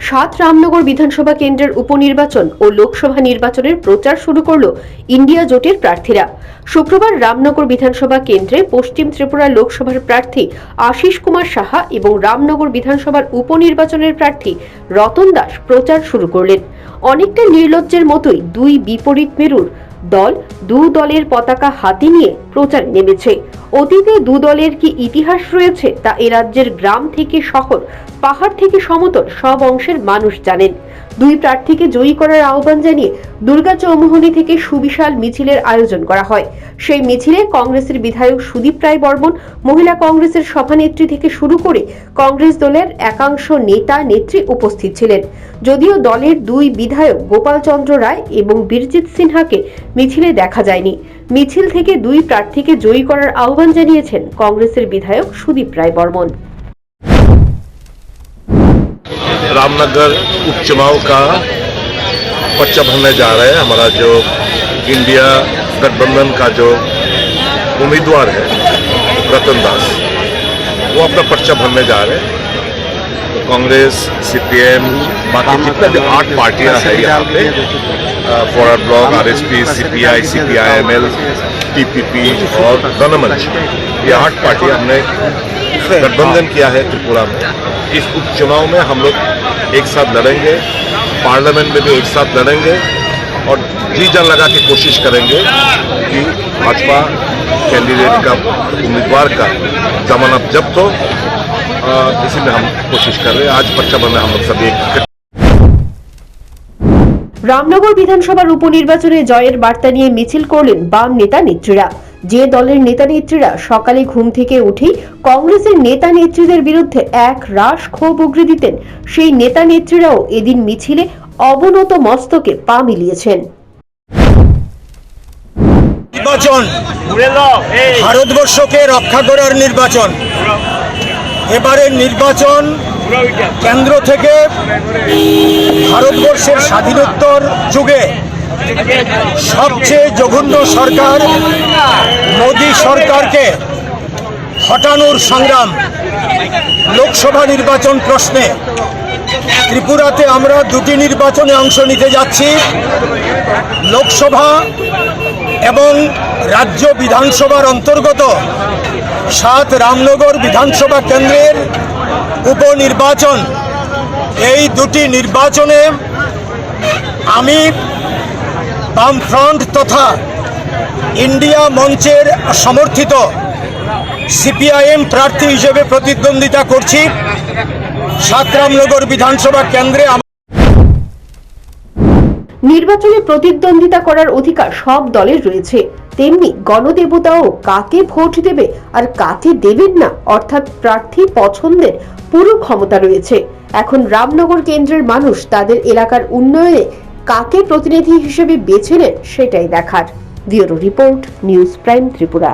সাত রামনগর বিধানসভা কেন্দ্রের উপনির্বাচন ও লোকসভা নির্বাচনের প্রচার শুরু করল ইন্ডিয়া জোটের প্রার্থীরা। শুক্রবার রামনগর বিধানসভা কেন্দ্রে পশ্চিম ত্রিপুরা লোকসভার প্রার্থী আশিস কুমার সাহা এবং রামনগর বিধানসভার উপনির্বাচনের প্রার্থী রতন দাস প্রচার শুরু করলেন। অনেকটা নির্লজ্জের মতোই দুই বিপরীত মেরুর দল দু দলের পতাকা হাতে নিয়ে প্রচারে নেমেছে। অতীতে দু দলের কি ইতিহাস রয়েছে তা এ রাজ্যের গ্রাম থেকে শহর, পাহাড় থেকে সমতল সব অংশের মানুষ জানেন। দুই প্রার্থীকে জয়ী করার আহ্বান জানিয়ে দুর্গা চৌমুহনী থেকে সুবিশাল মিছিলের আয়োজন করা হয়। সেই মিছিলে কংগ্রেসের বিধায়ক সুদীপ রায় বর্মন, মহিলা কংগ্রেসের সভানেত্রী থেকে শুরু করে কংগ্রেস দলের একাংশ নেতা নেত্রী উপস্থিত ছিলেন। যদিও দলের দুই বিধায়ক গোপাল চন্দ্র রায় এবং বীরজিৎ সিনহাকে মিছিলে দেখা যায়নি। মিছিল থেকে দুই প্রার্থীকে জয়ী করার আহ্বান জানিয়েছেন কংগ্রেসের বিধায়ক সুদীপ রায় বর্মন। रामनगर उपचुनाव का पर्चा भरने जा रहे हैं। हमारा जो इंडिया गठबंधन का जो उम्मीदवार है रतन दास, वो अपना पर्चा भरने जा रहे हैं। तो कांग्रेस, सीपीएम, बाकी जितने भी 8 पार्टियां हैं यहाँ पे, forward block, RSP, CPI, CPIML, TPP और जनमंच, ये 8 पार्टियां हमने गठबंधन किया है त्रिपुरा में। इस उपचुनाव में हम लोग एक साथ लड़ेंगे, पार्लियामेंट में भी एक साथ लड़ेंगे और जी जान लगा के कोशिश करेंगे कि भाजपा कैंडिडेट का, उम्मीदवार का जमानत जब्त हो। इसी में हम कोशिश कर रहे हैं। आज पर्चा भरने हम लोग सभी রামনগর বিধানসভার উপনির্বাচনে জয়ের বার্তা নিয়ে মিছিল করলেন বাম নেতা নেত্রীরা। যে দলের নেতা নেত্রীরা সকালে ঘুম থেকে উঠেই কংগ্রেসের নেতা নেত্রীদের বিরুদ্ধে এক রাশ ক্ষোভ উগরে দিতেন, সেই নেতা নেত্রীরাও এদিন মিছিলে অবনত মস্তকে পা মিলিয়েছেন। নির্বাচন ভারতবর্ষকে রক্ষা করার নির্বাচন। এবারের নির্বাচন কেন্দ্র থেকে ভারতবর্ষের স্বাধীনোত্তর যুগে সবচেয়ে জঘন্য সরকার মোদী সরকারকে হটানোর সংগ্রাম। লোকসভা নির্বাচন প্রশ্নে ত্রিপুরাতে আমরা দুটি নির্বাচনে অংশ নিতে যাচ্ছি, লোকসভা এবং রাজ্য বিধানসভার অন্তর্গত 7 রামনগর বিধানসভা কেন্দ্রের উপনির্বাচন। এই দুটি নির্বাচনে আমি বামফ্রন্ট তথা ইন্ডিয়া মঞ্চের সমর্থিত সিপিআইএম প্রার্থী হিসেবে প্রতিদ্বন্দ্বিতা করছি। 7 রামনগর বিধানসভা কেন্দ্রে নির্বাচনে প্রতিদ্বন্দ্বিতা করার অধিকার সব দলের রয়েছে, তেমনি গণদেবতাও কাকে ভোট দেবে আর কাকে দেবেন না, অর্থাৎ প্রার্থী পছন্দের পুরো ক্ষমতা রয়েছে। এখন রামনগর কেন্দ্রের মানুষ তাদের এলাকার উন্নয়নে কাকে প্রতিনিধি হিসেবে বেছে নেন সেটাই দেখার। Bureau report, news prime Tripura.